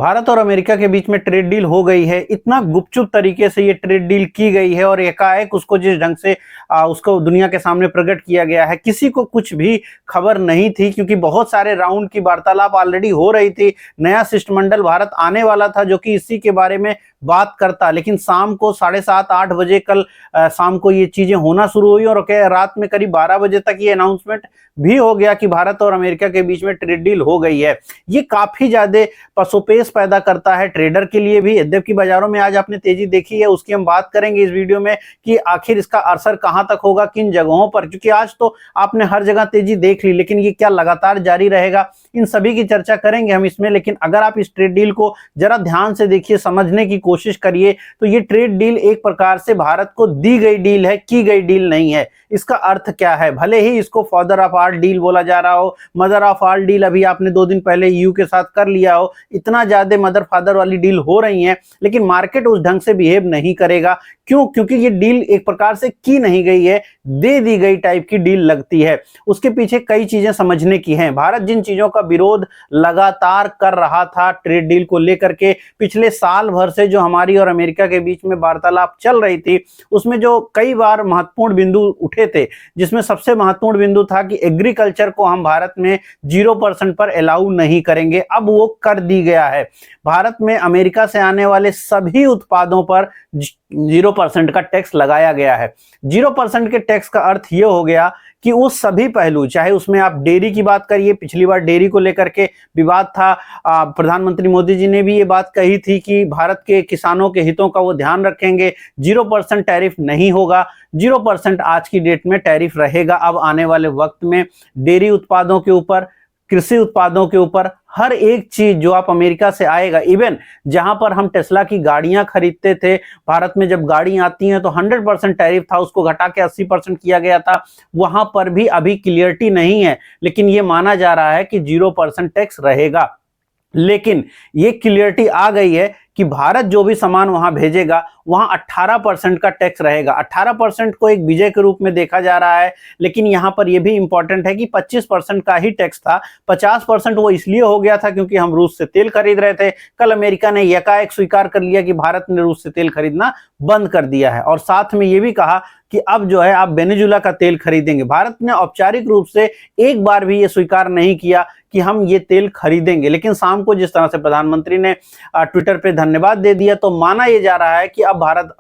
भारत और अमेरिका के बीच में ट्रेड डील हो गई है। इतना गुपचुप तरीके से ये ट्रेड डील की गई है और एकाएक उसको जिस ढंग से उसको दुनिया के सामने प्रकट किया गया है, किसी को कुछ भी खबर नहीं थी, क्योंकि बहुत सारे राउंड की वार्तालाप ऑलरेडी हो रही थी। नया शिष्टमंडल भारत आने वाला था जो कि इसी के बारे में बात करता, लेकिन शाम को 7:30-8 बजे कल शाम को ये चीजें होना शुरू हुई और रात में करीब 12 बजे तक ये अनाउंसमेंट भी हो गया कि भारत और अमेरिका के बीच में ट्रेड डील हो गई है। ये काफी ज्यादा पसोपेश पैदा करता है ट्रेडर के लिए भी। यद्यपि बाजारों में आज आपने तेजी देखी है, उसकी हम बात करेंगे इस वीडियो में कि आखिर इसका असर कहां तक होगा, किन जगहों पर, क्योंकि आज तो आपने हर जगह तेजी देख ली, लेकिन ये क्या लगातार जारी रहेगा, इन सभी की चर्चा करेंगे हम इसमें। लेकिन अगर आप इस ट्रेड डील को जरा ध्यान से देखिए, समझने की कोशिश करिए, तो ये ट्रेड डील एक प्रकार से भारत को दी गई डील है, की गई डील नहीं है। इसका अर्थ क्या है? भले ही इसको फादर ऑफ ऑल डील बोला जा रहा हो, मदर ऑफ ऑल डील अभी आपने 2 दिन पहले ईयू के साथ कर लिया हो, इतना ज्यादा मदर फादर वाली डील हो रही है, लेकिन मार्केट उस ढंग से बिहेव नहीं करेगा। क्यों? क्योंकि ये डील एक प्रकार से की नहीं गई है, दे दी गई टाइप की डील लगती है। उसके पीछे कई चीजें समझने की हैं। भारत जिन चीजों का विरोध लगातार कर रहा था ट्रेड डील को लेकर के, पिछले साल भर से जो हमारी और अमेरिका के बीच में वार्तालाप चल रही थी, उसमें जो कई बार महत्वपूर्ण बिंदु उठे थे, जिसमें सबसे महत्वपूर्ण बिंदु था कि एग्रीकल्चर को हम भारत में 0% पर अलाउ नहीं करेंगे। अब वो कर दी गया है। भारत में अमेरिका से आने वाले सभी उत्पादों पर 0% का टैक्स लगाया गया है। 0% के टैक्स का अर्थ ये हो गया कि वो सभी पहलू, चाहे उसमें आप डेयरी की बात करिए, पिछली बार डेयरी को लेकर के विवाद था, प्रधानमंत्री मोदी जी ने भी ये बात कही थी कि भारत के किसानों के हितों का वो ध्यान रखेंगे, 0% टैरिफ नहीं होगा। 0% आज की डेट में टैरिफ रहेगा अब आने वाले वक्त में, डेयरी उत्पादों के ऊपर, कृषि उत्पादों के ऊपर, हर एक चीज जो आप अमेरिका से आएगा। इवन जहां पर हम टेस्ला की गाड़ियां खरीदते थे, भारत में जब गाड़ी आती हैं तो 100% टैरिफ था, उसको घटा के 80% किया गया था। वहां पर भी अभी क्लियरिटी नहीं है, लेकिन ये माना जा रहा है कि 0% टैक्स रहेगा। लेकिन ये क्लियरिटी आ गई है कि भारत जो भी सामान वहां भेजेगा, वहां 18% का टैक्स रहेगा। 18% को एक विजय के रूप में देखा जा रहा है, लेकिन यहां पर यह भी इंपॉर्टेंट है कि 25% का ही टैक्स था। 50% वो इसलिए हो गया था क्योंकि हम रूस से तेल खरीद रहे थे। कल अमेरिका ने एकाएक स्वीकार कर लिया कि भारत ने रूस से तेल खरीदना बंद कर दिया है, और साथ में यह भी कहा कि अब जो है आप वेनेजुला का तेल खरीदेंगे। भारत ने औपचारिक रूप से एक बार भी ये स्वीकार नहीं किया कि हम ये तेल खरीदेंगे, लेकिन शाम को जिस तरह से प्रधानमंत्री ने ट्विटर पे धन्यवाद दे दिया, तो माना यह जा रहा है कि अब भारत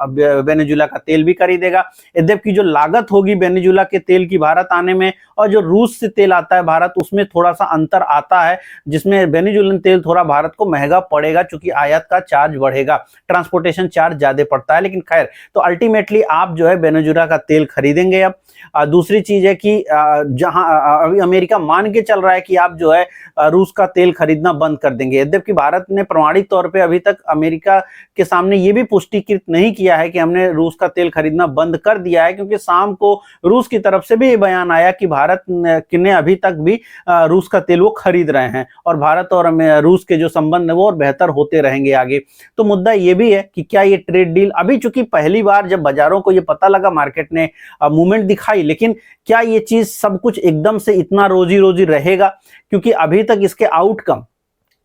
वेनेजुला का तेल भी खरीदेगा। यद्यपि जो लागत होगी वेनेजुला के तेल की भारत आने में और जो रूस से तेल आता है भारत, उसमें थोड़ा सा अंतर आता है, जिसमें वेनेजुलन तेल थोड़ा भारत को महंगा पड़ेगा, चूंकि आयात का चार्ज बढ़ेगा, ट्रांसपोर्टेशन चार्ज ज्यादा पड़ता है। लेकिन खैर, तो अल्टीमेटली आप जो है वेनेजुला का तेल खरीदेंगे। अब दूसरी चीज है कि जहां अभी अमेरिका मान के चल रहा है कि आप जो है रूस का तेल खरीदना बंद कर देंगे। यद्यपि भारत ने प्रमाणिक तौर पे अभी तक अमेरिका के सामने ये भी पुष्टिकृत नहीं किया है कि हमने रूस का तेल खरीदना बंद कर दिया है, क्योंकि शाम को रूस की तरफ से भी ये बयान आया कि भारत ने अभी तक भी रूस का तेल वो खरीद रहे हैं, और भारत और रूस के जो संबंध है वो और बेहतर होते रहेंगे आगे। तो मुद्दा ये भी है कि क्या ये ट्रेड डील, अभी चूंकि पहली बार जब बाजारों को ये पता लगा, मार्केट ने मूवमेंट दिखाई, लेकिन क्या ये चीज सब कुछ एकदम से इतना रोजी रोजी रहेगा? क्योंकि अभी तक इसके आउटकम,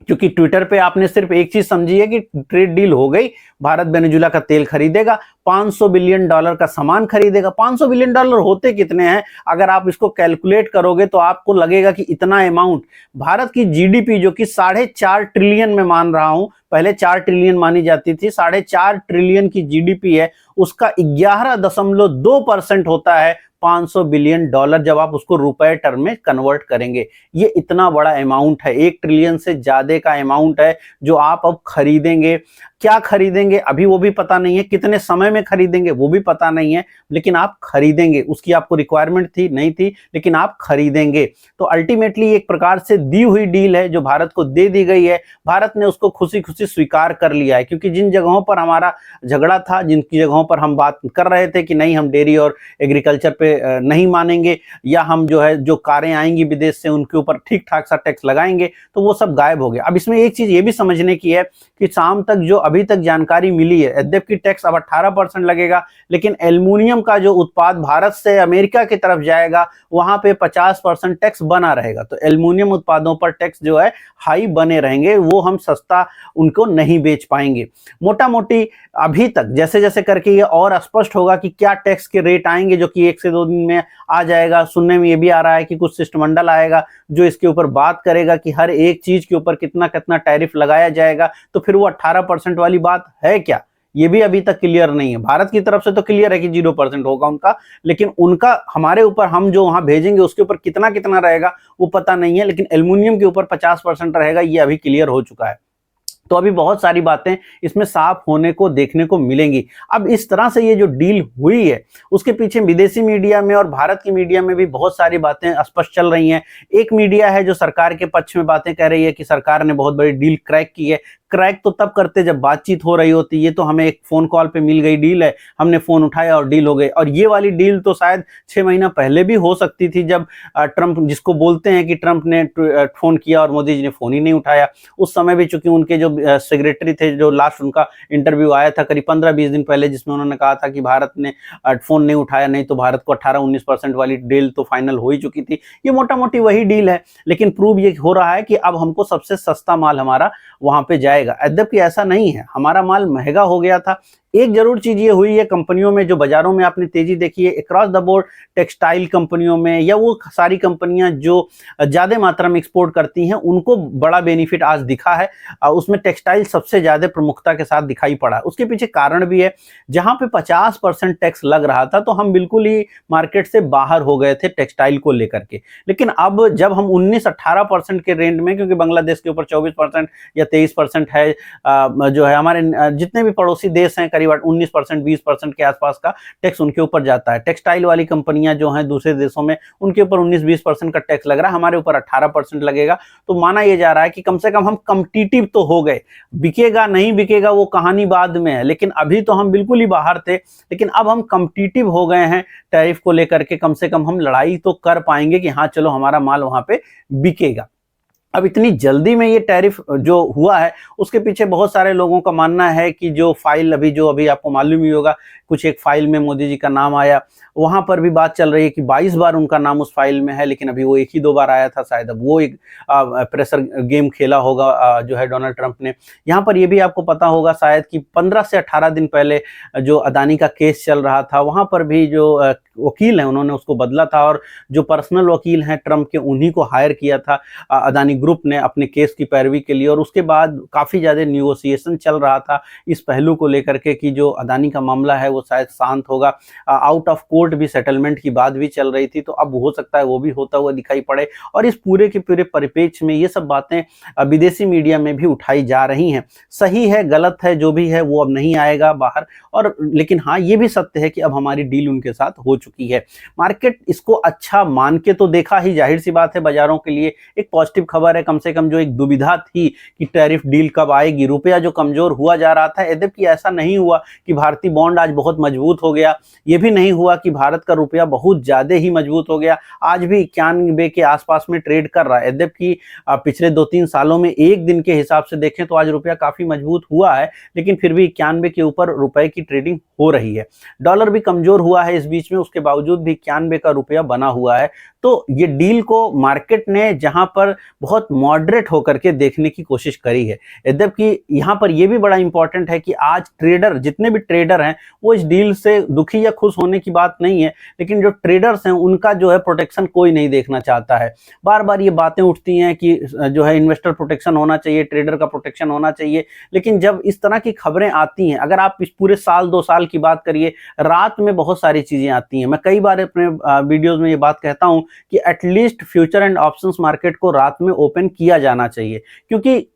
क्योंकि ट्विटर पे आपने सिर्फ एक चीज समझी है कि ट्रेड डील हो गई, भारत वेनेजुला का तेल खरीदेगा, $500 बिलियन का सामान खरीदेगा। $500 बिलियन होते कितने हैं? अगर आप इसको कैलकुलेट करोगे तो आपको लगेगा कि इतना अमाउंट भारत की जीडीपी, जो कि 4.5 ट्रिलियन में मान रहा हूं, पहले 4 ट्रिलियन मानी जाती थी, 4.5 ट्रिलियन की जीडीपी है, उसका 11.2% होता है $500 बिलियन, जब आप उसको रुपए टर्म में कन्वर्ट करेंगे। ये इतना बड़ा अमाउंट है, 1 ट्रिलियन से ज्यादा का अमाउंट है जो आप अब खरीदेंगे। क्या खरीदेंगे अभी वो भी पता नहीं है, कितने समय में खरीदेंगे वो भी पता नहीं है, लेकिन आप खरीदेंगे। उसकी आपको रिक्वायरमेंट थी नहीं थी, लेकिन आप खरीदेंगे। तो अल्टीमेटली एक प्रकार से दी हुई डील है जो भारत को दे दी गई है। भारत ने उसको खुशी खुशी स्वीकार कर लिया है, क्योंकि जिन जगहों पर हमारा झगड़ा था, जिनकी जगहों पर हम बात कर रहे थे कि नहीं हम डेयरी और एग्रीकल्चर पे नहीं मानेंगे, या हम जो है जो कारें आएंगी विदेश से उनके ऊपर ठीक ठाक सा टैक्स लगाएंगे, तो वो सब गायब हो गया। अब इसमें एक चीज ये भी समझने की है कि शाम तक जो अभी तक जानकारी मिली है, यद्यपि टैक्स अब 18% लगेगा, लेकिन एल्युमिनियम का जो उत्पाद भारत से अमेरिका की तरफ जाएगा वहां पे 50% टैक्स बना रहेगा। तो एल्युमिनियम उत्पादों पर टैक्स जो है हाई बने रहेंगे, वो हम सस्ता उनको नहीं बेच पाएंगे। मोटा मोटी अभी तक जैसे जैसे करके ये और स्पष्ट होगा कि क्या टैक्स के रेट आएंगे, जो कि 1 से 2 दिन में आ जाएगा। सुनने में ये भी आ रहा है कि कुछ शिष्टमंडल आएगा जो इसके ऊपर बात करेगा कि हर एक चीज के ऊपर कितना कितना टैरिफ लगाया जाएगा। तो फिर वो 18% वाली बात है क्या, ये भी अभी तक क्लियर नहीं है। भारत की तरफ से तो क्लियर है कि 0% होगा उनका, लेकिन उनका हमारे ऊपर, हम जो वहां भेजेंगे उसके ऊपर कितना कितना रहेगा वो पता नहीं है। लेकिन एल्युमिनियम के ऊपर 50% रहेगा, ये अभी क्लियर हो चुका है। तो अभी बहुत सारी बातें इसमें साफ होने को देखने को मिलेंगी। अब इस तरह से ये जो डील हुई है उसके पीछे विदेशी मीडिया में और भारत की मीडिया में भी बहुत सारी बातें स्पष्ट चल रही हैं। एक मीडिया है जो सरकार के पक्ष में बातें कह रही है कि सरकार ने बहुत बड़ी डील क्रैक की है। क्रैक तो तब करते जब बातचीत हो रही होती, ये तो हमें एक फोन कॉल पे मिल गई डील है, हमने फोन उठाया और डील हो गई। और ये वाली डील तो शायद 6 महीना पहले भी हो सकती थी, जब ट्रंप, जिसको बोलते हैं कि ट्रंप ने फोन किया और मोदी जी ने फोन ही नहीं उठाया। उस समय भी चूंकि उनके जो सेक्रेटरी थे, जो लास्ट उनका इंटरव्यू आया था करीब 15-20 दिन पहले, जिसमें उन्होंने कहा था कि भारत ने फोन नहीं उठाया, नहीं तो भारत को 18-19% वाली डील तो फाइनल हो ही चुकी थी। ये मोटा मोटी वही डील है, लेकिन प्रूव ये हो रहा है कि अब हमको सबसे सस्ता माल हमारा वहां पे जाएगा। यद्यपि ऐसा नहीं है, हमारा माल महंगा हो गया था। एक जरूर चीज ये हुई है कंपनियों में, जो बाजारों में आपने तेजी देखी है अक्रॉस द बोर्ड, टेक्सटाइल कंपनियों में, या वो सारी कंपनियां जो ज्यादा मात्रा में एक्सपोर्ट करती हैं, उनको बड़ा बेनिफिट आज दिखा है। उसमें टेक्सटाइल सबसे ज्यादा प्रमुखता के साथ दिखाई पड़ा। उसके पीछे कारण भी है, जहां पे 50% टैक्स लग रहा था तो हम बिल्कुल ही मार्केट से बाहर हो गए थे टेक्सटाइल को लेकर के। लेकिन अब जब हम 19-18% के रेंज में, क्योंकि बांग्लादेश के ऊपर 24% या 23% है, जो है हमारे जितने भी पड़ोसी देश हैं करीब 19% 20% के आसपास का टैक्स उनके ऊपर जाता है। टेक्सटाइल वाली कंपनियां जो हैं दूसरे देशों में, उनके ऊपर 19-20% का टैक्स लग रहा है, हमारे ऊपर 18% लगेगा। तो माना यह जा रहा है कि कम से कम हम कम्पिटिटिव तो हो गए। बिकेगा नहीं बिकेगा वो कहानी बाद में है, लेकिन अभी तो हम बिल्कुल ही बाहर थे, लेकिन अब हम कम्पिटिटिव हो गए हैं टैरिफ को लेकर के। कम से कम हम लड़ाई तो कर पाएंगे कि हाँ चलो हमारा माल वहां पे बिकेगा। अब इतनी जल्दी में ये टैरिफ जो हुआ है उसके पीछे बहुत सारे लोगों का मानना है कि जो फाइल अभी आपको मालूम ही होगा, कुछ एक फाइल में मोदी जी का नाम आया, वहां पर भी बात चल रही है कि 22 बार उनका नाम उस फाइल में है, लेकिन अभी वो 1 ही 2 बार आया था शायद। अब वो एक प्रेशर गेम खेला होगा जो है डोनाल्ड ट्रंप ने। यहाँ पर ये भी आपको पता होगा शायद कि 15 से 18 दिन पहले जो अदानी का केस चल रहा था, वहां पर भी जो वकील है उन्होंने उसको बदला था, और जो पर्सनल वकील हैं ट्रंप के, उन्हीं को हायर किया था अदानी ग्रुप ने अपने केस की पैरवी के लिए। और उसके बाद काफी ज्यादा निगोशिएशन चल रहा था इस पहलू को लेकर के कि जो अदानी का मामला है वो शायद शांत होगा। आउट ऑफ कोर्ट भी सेटलमेंट की बात भी चल रही थी, तो अब हो सकता है वो भी होता हुआ दिखाई पड़े। और इस पूरे के पूरे परिप्रेक्ष्य में ये सब बातें विदेशी मीडिया में भी उठाई जा रही हैं। सही है गलत है जो भी है वो अब नहीं आएगा बाहर, और लेकिन हाँ ये भी सत्य है कि अब हमारी डील उनके साथ हो चुकी है। मार्केट इसको अच्छा मान के तो देखा ही, जाहिर सी बात है बाजारों के लिए एक पॉजिटिव खबर है। कम से कम जो एक दुविधा थी कि टैरिफ डील कब आएगी, रुपया जो कमजोर हुआ जा रहा था, यद्यपि ऐसा नहीं हुआ कि भारतीय बॉन्ड आज बहुत मजबूत हो गया, ये भी नहीं हुआ कि भारत का रुपया बहुत ज्यादा ही मजबूत हो गया। आज भी 91 के आसपास में ट्रेड कर रहा है, यद्यपि पिछले 2-3 सालों में एक दिन के हिसाब से देखें तो आज रुपया काफी मजबूत हुआ है, लेकिन फिर भी 91 के ऊपर रुपए की ट्रेडिंग हो रही है। डॉलर भी कमजोर हुआ है इस बीच में, उसके बावजूद भी 91 का रुपया बना हुआ है। तो ये डील को मार्केट ने जहां पर बहुत मॉडरेट होकर के देखने की कोशिश करी है, यद्यपि यहां पर यह भी बड़ा इंपॉर्टेंट है कि आज ट्रेडर, जितने भी ट्रेडर हैं, वो इस डील से दुखी या खुश होने की बात नहीं है, लेकिन जो ट्रेडर्स हैं उनका जो है प्रोटेक्शन कोई नहीं देखना चाहता है। बार बार ये बातें उठती हैं कि जो है इन्वेस्टर प्रोटेक्शन होना चाहिए, ट्रेडर का प्रोटेक्शन होना चाहिए, लेकिन जब इस तरह की खबरें आती हैं, अगर आप इस पूरे साल 2 साल की बात करिए, रात में बहुत सारी चीजें आती हैं। मैं कई बार अपने वीडियोस में ये बात कहता हूं कि at least future and options market को रात में ओपन किया जाना चाहिए, क्योंकि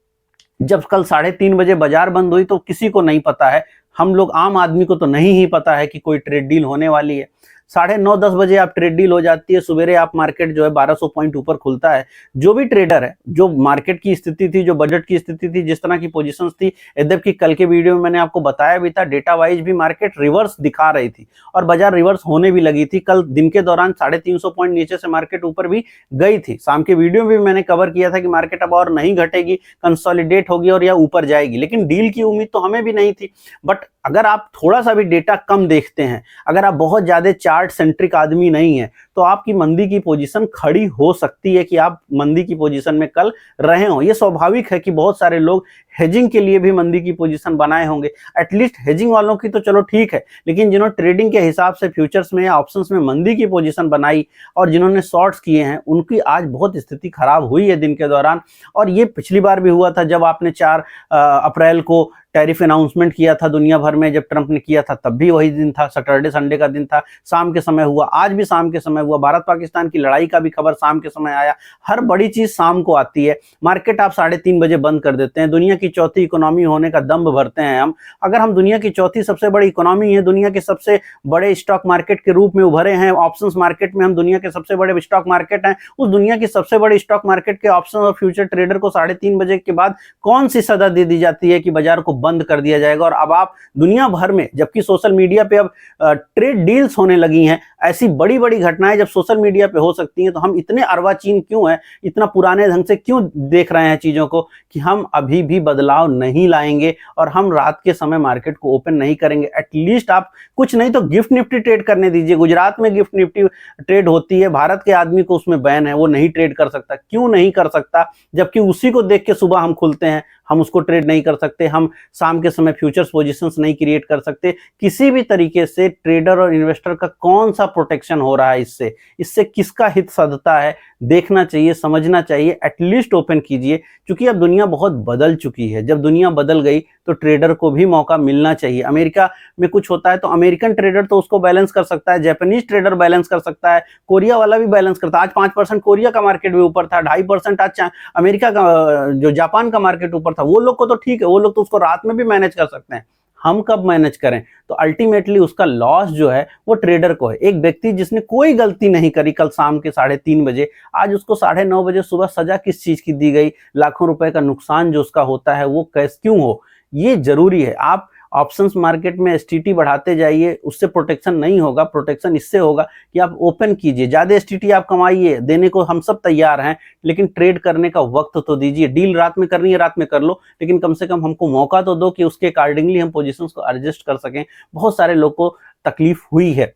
जब कल 3:30 बजे बाजार बंद हुई तो किसी को नहीं पता है, हम लोग आम आदमी को तो नहीं ही पता है कि कोई ट्रेड डील होने वाली है। 9:30-10 बजे आप ट्रेड डील हो जाती है, सवेरे आप मार्केट जो है 1200 पॉइंट ऊपर खुलता है। जो भी ट्रेडर है, जो मार्केट की स्थिति थी, जो बजट की स्थिति थी, जिस तरह की पोजीशंस थी, यद्यपि कल के वीडियो में मैंने आपको बताया भी था, डेटा वाइज भी मार्केट रिवर्स दिखा रही थी और बाजार रिवर्स होने भी लगी थी। कल दिन के दौरान 350 पॉइंट नीचे से मार्केट ऊपर भी गई थी। शाम के वीडियो में भी मैंने कवर किया था कि मार्केट अब और नहीं घटेगी, कंसोलिडेट होगी और या ऊपर जाएगी, लेकिन डील की उम्मीद तो हमें भी नहीं थी। बट अगर आप थोड़ा सा भी डेटा कम देखते हैं, अगर आप बहुत ज्यादा चार्ट सेंट्रिक आदमी नहीं है, तो आपकी मंदी की पोजीशन खड़ी हो सकती है कि आप मंदी की पोजीशन में कल रहे हो। ये स्वाभाविक है कि बहुत सारे लोग हेजिंग के लिए भी मंदी की पोजीशन बनाए होंगे। एटलीस्ट हेजिंग वालों की तो चलो ठीक है, लेकिन जिन्होंने ट्रेडिंग के हिसाब से फ्यूचर्स में या ऑप्शंस में मंदी की पोजीशन बनाई और जिन्होंने शॉर्ट्स किए हैं, उनकी आज बहुत स्थिति खराब हुई है दिन के दौरान। और ये पिछली बार भी हुआ था जब आपने 4 अप्रैल को टैरिफ अनाउंसमेंट किया था दुनिया भर में, जब ट्रंप ने किया था तब भी वही दिन था, सैटरडे संडे का दिन था, शाम के समय हुआ, आज भी शाम के समय हुआ। भारत पाकिस्तान की लड़ाई का भी खबर शाम के समय आया। हर बड़ी चीज शाम को आती है। मार्केट आप 3:30 बजे बंद कर देते हैं। दुनिया की चौथी इकोनॉमी होने का दम्भ भरते हैं हम। अगर हम दुनिया की चौथी सबसे बड़ी इकोनॉमी है, दुनिया के सबसे बड़े स्टॉक मार्केट के रूप में उभरे हैं, ऑप्शंस मार्केट में हम दुनिया के सबसे बड़े स्टॉक मार्केट हैं, उस दुनिया की सबसे बड़े स्टॉक मार्केट के ऑप्शन और फ्यूचर ट्रेडर को 3:30 बजे के बाद कौन सी सजा दे दी जाती है कि बाजार को बंद कर दिया जाएगा। और अब आप दुनिया भर में, जबकि सोशल मीडिया पे अब ट्रेड डील्स होने लगी हैं, ऐसी बड़ी बड़ी घटनाएं जब सोशल मीडिया पे हो सकती हैं, तो हम इतने अर्वाचीन क्यों हैं, इतना पुराने ढंग से क्यों देख रहे हैं चीजों को कि हम अभी भी बदलाव नहीं लाएंगे और हम रात के समय मार्केट को ओपन नहीं करेंगे। एटलीस्ट आप कुछ नहीं तो गिफ्ट निफ्टी ट्रेड करने दीजिए। गुजरात में गिफ्ट निफ्टी ट्रेड होती है, भारत के आदमी को उसमें बैन है, वो नहीं ट्रेड कर सकता। क्यों नहीं कर सकता? जबकि उसी को देख के सुबह हम खुलते हैं, हम उसको ट्रेड नहीं कर सकते, हम शाम के समय फ्यूचर्स पोजीशंस नहीं क्रिएट कर सकते। किसी भी तरीके से ट्रेडर और इन्वेस्टर का कौन सा प्रोटेक्शन हो रहा है इससे, इससे किसका हित सधता है, देखना चाहिए, समझना चाहिए। एटलीस्ट ओपन कीजिए, क्योंकि अब दुनिया बहुत बदल चुकी है। जब दुनिया बदल गई तो ट्रेडर को भी मौका मिलना चाहिए। अमेरिका में कुछ होता है तो अमेरिकन ट्रेडर तो उसको बैलेंस कर सकता है, जापानीज ट्रेडर बैलेंस कर सकता है, कोरिया वाला भी बैलेंस करता है। आज 5% कोरिया का मार्केट भी ऊपर था, 2.5% आज अमेरिका का, जो जापान का मार्केट ऊपर था। वो लोग को तो ठीक है, वो लोग तो उसको रात में भी मैनेज कर सकते हैं, हम कब मैनेज करें? तो अल्टीमेटली उसका लॉस जो है वो ट्रेडर को है। एक व्यक्ति जिसने कोई गलती नहीं करी, कल शाम के 3:30 बजे, आज उसको 9:30 बजे सुबह सजा किस चीज की दी गई? लाखों रुपए का नुकसान जो उसका होता है वो कैसे क्यों हो? ये जरूरी है। आप ऑप्शंस मार्केट में एसटीटी बढ़ाते जाइए, उससे प्रोटेक्शन नहीं होगा। प्रोटेक्शन इससे होगा कि आप ओपन कीजिए, ज्यादा एसटीटी आप कमाइए, देने को हम सब तैयार हैं, लेकिन ट्रेड करने का वक्त तो दीजिए। डील रात में करनी है, रात में कर लो, लेकिन कम से कम हमको मौका तो दो कि उसके अकॉर्डिंगली हम पोजीशंस को एडजस्ट कर सकें। बहुत सारे लोग को तकलीफ हुई है,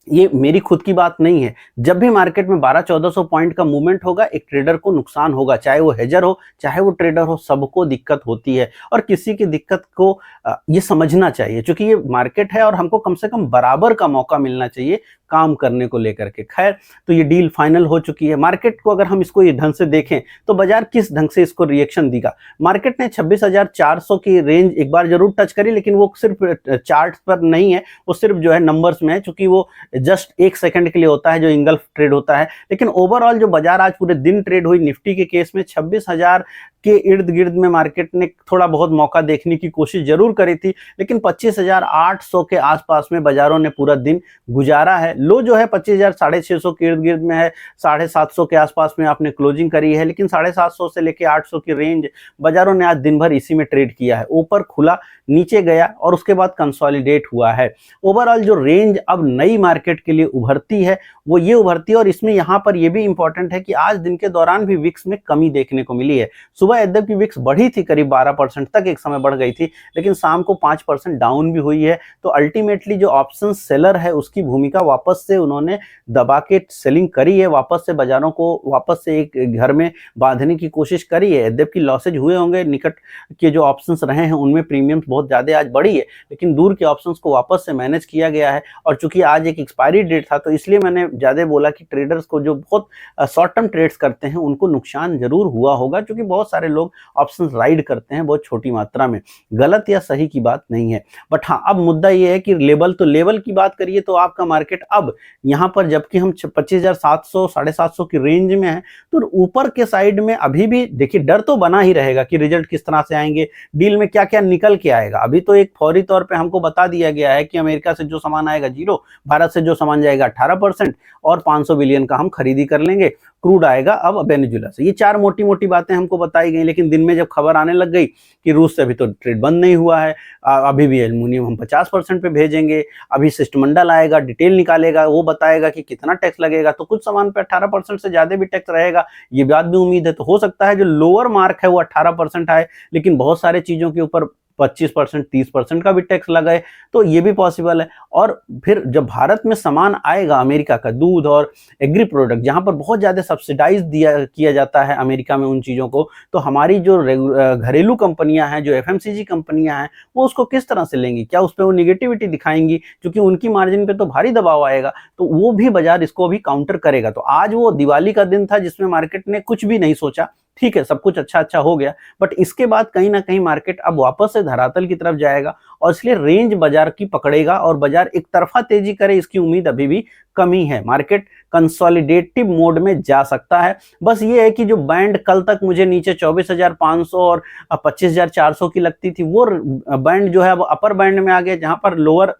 ये मेरी खुद की बात नहीं है। जब भी मार्केट में 1200-1400 पॉइंट का मूवमेंट होगा, एक ट्रेडर को नुकसान होगा, चाहे वो हेजर हो, चाहे वो ट्रेडर हो, सबको दिक्कत होती है। और किसी की दिक्कत को ये समझना चाहिए, क्योंकि ये मार्केट है और हमको कम से कम बराबर का मौका मिलना चाहिए काम करने को लेकर के। खैर, तो ये डील फाइनल हो चुकी है। मार्केट को अगर हम इसको ये ढंग से देखें तो बाजार किस ढंग से इसको रिएक्शन देगा? मार्केट ने 26,400 की रेंज एक बार जरूर टच करी, लेकिन वो सिर्फ चार्ट पर नहीं है, वो सिर्फ जो है नंबर्स में है, क्योंकि वो जस्ट 1 सेकंड के लिए होता है जो इंगल्फ ट्रेड होता है। लेकिन ओवरऑल जो बाजार आज पूरे दिन ट्रेड हुई, निफ्टी के केस में 26,000 के इर्द गिर्द में मार्केट ने थोड़ा बहुत मौका देखने की कोशिश जरूर करी थी, लेकिन 25,800 के आसपास में बाजारों ने पूरा दिन गुजारा है। लो जो है 25,650 के इर्द गिर्द में है, 750 के आसपास में आपने क्लोजिंग करी है, लेकिन 750 से लेके 800 की रेंज बाजारों ने आज दिन भर इसी में ट्रेड किया है। ऊपर खुला, नीचे गया और उसके बाद कंसोलिडेट हुआ है। ओवरऑल जो रेंज अब नई मार्केट के लिए उभरती है वो ये उभरती है। और इसमें यहाँ पर यह भी इंपॉर्टेंट है कि आज दिन के दौरान भी विक्स में कमी देखने को मिली है। सुबह यद्यपि विक्स बढ़ी थी, करीब 12% तक एक समय बढ़ गई थी, लेकिन शाम को 5% डाउन भी हुई है। तो अल्टीमेटली जो ऑप्शन सेलर है उसकी भूमिका वापस से उन्होंने दबा के सेलिंग करी है, वापस से बाजारों को वापस से एक घर में बांधने की कोशिश करी है। यद्यपि लॉसेज हुए होंगे, निकट के जो ऑप्शंस रहे हैं उनमें प्रीमियम बहुत ज्यादा आज बढ़ी है, लेकिन दूर के ऑप्शंस को वापस से मैनेज किया गया है। और चूंकि आज एक एक्सपायरी डेट था तो इसलिए मैंने ज्यादा बोला कि ट्रेडर्स को जो बहुत शॉर्ट टर्म ट्रेड्स करते हैं उनको नुकसान जरूर हुआ होगा, क्योंकि बहुत सारे सारे लोग ऑप्शन राइड करते हैं बहुत छोटी मात्रा में। गलत या सही की बात नहीं है, बट हाँ अब मुद्दा ये है कि लेवल की बात करिए तो आपका मार्केट अब यहाँ पर जबकि हम 25,700 750 की रेंज में है, तो ऊपर के साइड में अभी भी देखिए डर तो बना ही रहेगा कि रिजल्ट किस तरह से आएंगे, डील में क्या क्या निकल के आएगा। अभी तो एक फौरी तौर पे हमको बता दिया गया है कि अमेरिका से जो सामान आएगा 0, भारत से जो सामान जाएगा 18% और 500 बिलियन का हम खरीदी कर लेंगे। क्रूड आएगा अब वेनेजुएला से। ये 4 मोटी मोटी बातें हमको बताई गई, लेकिन दिन में जब खबर आने लग गई कि रूस से अभी तो ट्रेड बंद नहीं हुआ है, अभी भी एल्युमिनियम हम 50% पे भेजेंगे, अभी शिष्टमंडल आएगा डिटेल निकालेगा, वो बताएगा कि कितना टैक्स लगेगा, तो कुछ सामान पे 18% से ज्यादा भी टैक्स रहेगा, ये बात भी उम्मीद है। तो हो सकता है जो लोअर मार्क है वो 18% आए, लेकिन बहुत सारे चीजों के ऊपर 25% 30% का भी टैक्स लगा है, तो ये भी पॉसिबल है। और फिर जब भारत में सामान आएगा अमेरिका का दूध और एग्री प्रोडक्ट, जहां पर बहुत ज्यादा सब्सिडाइज किया जाता है अमेरिका में उन चीजों को, तो हमारी जो घरेलू कंपनियां हैं, जो एफएमसीजी कंपनियां हैं, वो उसको किस तरह से लेंगी? क्या उस पर वो निगेटिविटी दिखाएंगी? क्योंकि उनकी मार्जिन पे तो भारी दबाव आएगा, तो वो भी बाजार इसको भी काउंटर करेगा। तो आज वो दिवाली का दिन था जिसमें मार्केट ने कुछ भी नहीं सोचा, ठीक है सब कुछ अच्छा अच्छा हो गया, बट इसके बाद कहीं ना कहीं मार्केट अब वापस से धरातल की तरफ जाएगा और इसलिए रेंज बाजार की पकड़ेगा और बाजार एक तरफा तेजी करे इसकी उम्मीद अभी भी कमी है। मार्केट कंसोलिडेटिव मोड में जा सकता है। बस ये है कि जो बैंड कल तक मुझे नीचे 24,500 और 25,400 की लगती थी, वो बैंड जो है अब अपर बैंड में आ गया, जहां पर लोअर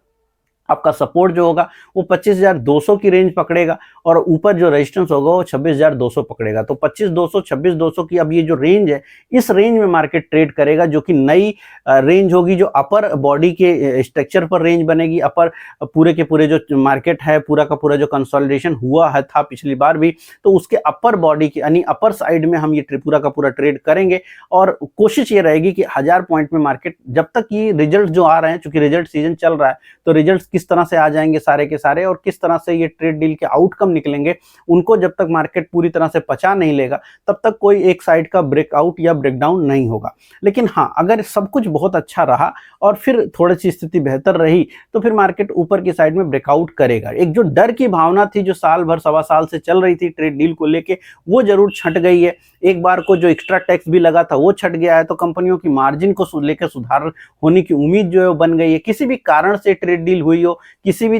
आपका सपोर्ट जो होगा वो 25,200 की रेंज पकड़ेगा और ऊपर जो रेजिस्टेंस होगा वो 26,200 पकड़ेगा। तो 25,200 26,200 की अब ये जो रेंज है, इस रेंज में मार्केट ट्रेड करेगा, जो कि नई रेंज होगी, जो अपर बॉडी के स्ट्रक्चर पर रेंज बनेगी। अपर पूरे के पूरे जो मार्केट है, पूरा का पूरा जो कंसोलिडेशन हुआ है था पिछली बार भी, तो उसके अपर बॉडी की यानी अपर साइड में हम ये पूरा का पूरा ट्रेड करेंगे। और कोशिश ये रहेगी कि 1000 पॉइंट में मार्केट, जब तक ये रिजल्ट जो आ रहे हैं, चूंकि रिजल्ट सीजन चल रहा है, तो रिजल्ट किस तरह से आ जाएंगे सारे के सारे और किस तरह से ये ट्रेड डील के आउटकम निकलेंगे, उनको जब तक मार्केट पूरी तरह से पचा नहीं लेगा, तब तक कोई एक साइड का ब्रेकआउट या ब्रेकडाउन नहीं होगा। लेकिन हाँ, अगर सब कुछ बहुत अच्छा रहा और फिर थोड़ी सी स्थिति बेहतर रही, तो फिर मार्केट ऊपर की साइड में ब्रेकआउट करेगा। एक जो डर की भावना थी, जो साल भर सवा साल से चल रही थी ट्रेड डील को लेके, वो जरूर छट गई है। एक बार को जो एक्स्ट्रा टैक्स भी लगा था वो छट गया है, तो कंपनियों की मार्जिन को लेकर सुधार होने की उम्मीद जो है वो बन गई है। किसी भी कारण से ट्रेड डील हुई हो, किसी भी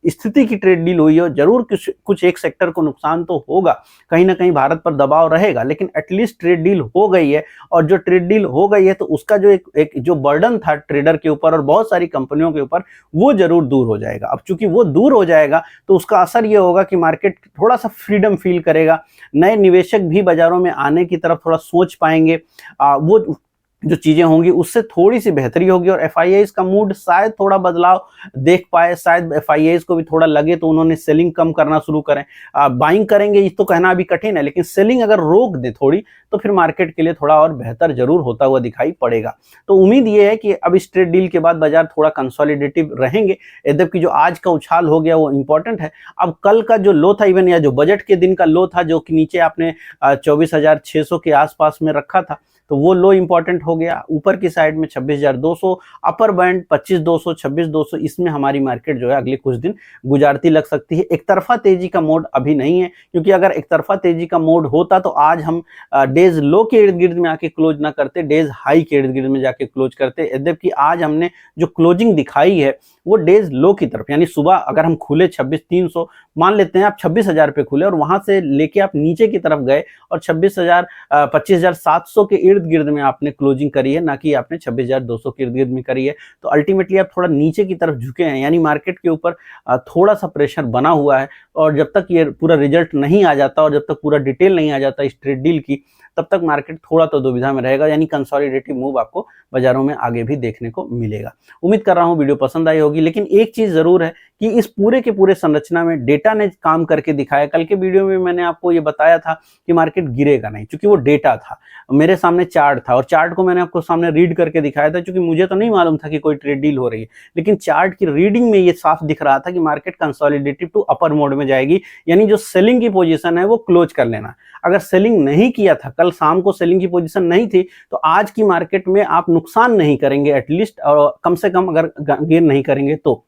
स्थिति की ट्रेड डील हुई हो, जरूर कुछ एक सेक्टर को नुकसान तो होगा, कहीं ना कहीं भारत पर दबाव रहेगा, लेकिन एटलीस्ट ट्रेड डील हो गई है। और जो ट्रेड डील हो गई है, तो उसका जो एक जो बर्डन था ट्रेडर के ऊपर और बहुत सारी कंपनियों के ऊपर, वो जरूर दूर हो जाएगा। अब चूंकि वो दूर हो जाएगा, तो उसका असर ये होगा कि मार्केट थोड़ा सा फ्रीडम फील करेगा, नए निवेशक भी बाजारों में आने की तरफ थोड़ा सोच पाएंगे, वो जो चीजें होंगी उससे थोड़ी सी बेहतरी होगी और एफआईआईज का मूड शायद थोड़ा बदलाव देख पाए। शायद एफआईआईज को भी थोड़ा लगे तो उन्होंने सेलिंग कम करना शुरू करें। बाइंग करेंगे ये तो कहना अभी कठिन है, लेकिन सेलिंग अगर रोक दे थोड़ी, तो फिर मार्केट के लिए थोड़ा और बेहतर जरूर होता हुआ दिखाई पड़ेगा। तो उम्मीद ये है कि अब इस ट्रेड डील के बाद बाजार थोड़ा कंसोलिडेटिव रहेंगे। यद्यपि जो आज का उछाल हो गया वो इंपॉर्टेंट है। अब कल का जो लो था, इवन या जो बजट के दिन का लो था, जो कि नीचे आपने 24,600 के आसपास में रखा था, तो वो लो इंपॉर्टेंट हो गया। ऊपर की साइड में 26,200, अपर बैंड 25,200 26,200, इसमें हमारी मार्केट जो है अगले कुछ दिन गुजारती लग सकती है। एक तरफा तेजी का मोड अभी नहीं है, क्योंकि अगर एक तरफा तेजी का मोड होता तो आज हम डेज लो के इर्द गिर्द में आके क्लोज ना करते, डेज हाई के इर्द गिर्द में जाके क्लोज करते। यद्यपि आज हमने जो क्लोजिंग दिखाई है वो डेज लो की तरफ, यानी सुबह अगर हम खुले 26,300, मान लेते हैं आप 26,000 पे खुले और वहां से लेके आप नीचे की तरफ गए और 25,700 के इर्द गिर्द में आपने क्लोजिंग करी है, ना कि आपने 26,200 के इर्द गिर्द में करी है। तो अल्टीमेटली आप थोड़ा नीचे की तरफ झुके हैं, यानी मार्केट के ऊपर थोड़ा सा प्रेशर बना हुआ है। और जब तक ये पूरा रिजल्ट नहीं आ जाता और जब तक पूरा डिटेल नहीं आ जाता इस ट्रेड डील की, तब तक मार्केट थोड़ा तो दुविधा में रहेगा, यानी कंसोलिडेटिव मूव आपको बाजारों में आगे भी देखने को मिलेगा। उम्मीद कर रहा हूं वीडियो पसंद आई होगी, लेकिन एक चीज जरूर है कि इस पूरे के पूरे संरचना में डेटा ने काम करके दिखाया। कल के वीडियो में मैंने आपको ये बताया था कि मार्केट गिरेगा नहीं, क्योंकि वो डेटा था, मेरे सामने चार्ट था और चार्ट को मैंने आपको सामने रीड करके दिखाया था, क्योंकि मुझे तो नहीं मालूम था कि कोई ट्रेड डील हो रही है, लेकिन चार्ट की रीडिंग में ये साफ दिख रहा था कि market consolidative to upper mode में जाएगी, यानी जो सेलिंग की पोजीशन है वो क्लोज कर लेना। अगर सेलिंग नहीं किया था, कल शाम को सेलिंग की पोजीशन नहीं थी, तो आज की मार्केट में आप नुकसान नहीं करेंगे एटलीस्ट, और कम से कम अगर गेन नहीं करेंगे तो।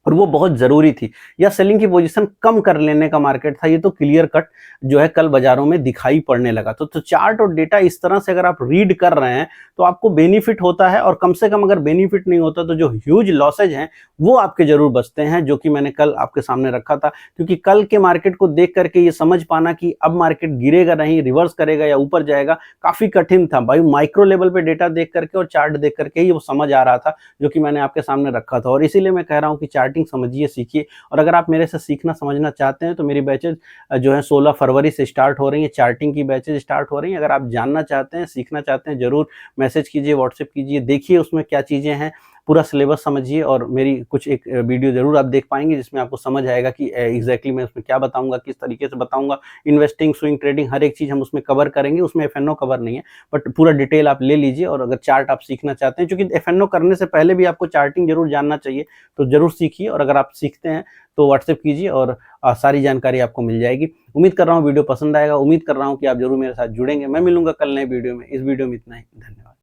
और वो बहुत ज़रूरी थी, या सेलिंग की पोजीशन कम कर लेने का मार्केट था, ये तो क्लियर कट जो है कल बाज़ारों में दिखाई पड़ने लगा। तो चार्ट और डेटा इस तरह से अगर आप रीड कर रहे हैं, तो आपको बेनिफिट होता है, और कम से कम अगर बेनिफिट नहीं होता तो जो ह्यूज लॉसेज हैं, वो आपके ज़रूर बचते हैं, जो कि मैंने कल आपके सामने रखा था। क्योंकि कल के मार्केट को देख कर के ये समझ पाना कि अब मार्केट गिरेगा नहीं, रिवर्स करेगा या ऊपर जाएगा, काफ़ी कठिन था। भाई माइक्रो लेवल पे डेटा देख कर के और चार्ट देख कर के ही वो समझ आ रहा था, जो कि मैंने आपके सामने रखा था। और इसीलिए मैं कह रहा हूँ कि चार्टिंग समझिए, सीखिए। और अगर आप मेरे से सीखना समझना चाहते हैं, तो मेरी बैचेज जो है 16 फरवरी से स्टार्ट हो रही है, चार्टिंग की बैचेज स्टार्ट हो रही हैं। अगर आप जानना चाहते हैं, सीखना चाहते हैं, ज़रूर मैसेज कीजिए, व्हाट्सएप कीजिए, देखिए उसमें क्या चीज़ें हैं, पूरा सिलेबस समझिए, और मेरी कुछ एक वीडियो ज़रूर आप देख पाएँगे, जिसमें आपको समझ आएगा कि एग्ज़ैक्टली मैं उसमें क्या बताऊँगा, किस तरीके से बताऊँगा। इन्वेस्टिंग, स्विंग ट्रेडिंग, हर एक चीज़ हम उसमें कवर करेंगे, उसमें एफ-एन-ओ कवर नहीं है, बट पूरा डिटेल आप ले लीजिए। और अगर चार्ट आप सीखना चाहते हैं, चूँकि एफ-एन-ओ करने से पहले भी आपको चार्टिंग ज़रूर जानना चाहिए, तो ज़रूर सीखिए। और अगर आप सीखते हैं, तो व्हाट्सएप कीजिए, और सारी जानकारी आपको मिल जाएगी। उम्मीद कर रहा हूँ वीडियो पसंद आएगा, उम्मीद कर रहा हूँ कि आप ज़रूर मेरे साथ जुड़ेंगे। मैं मिलूँगा कल नए वीडियो में। इस वीडियो में इतना ही। धन्यवाद।